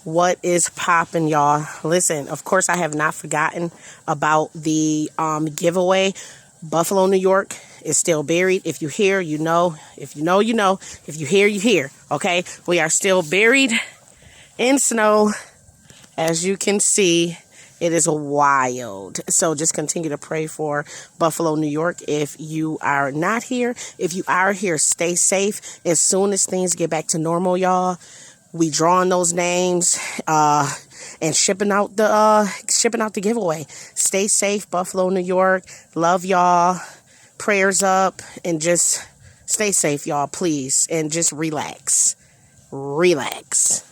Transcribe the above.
What is popping, y'all? Listen, of course, I have not forgotten about the giveaway. Buffalo, New York is still buried. If you hear, you know. If you know, you know. If you hear, you hear. Okay? We are still buried in snow. As you can see, it is wild. So just continue to pray for Buffalo, New York. If you are not here, if you are here, stay safe. As soon as things get back to normal, y'all, we drawing those names and shipping out the giveaway. Stay safe, Buffalo, New York. Love y'all. Prayers up, and just stay safe, y'all, please, and just relax. Relax.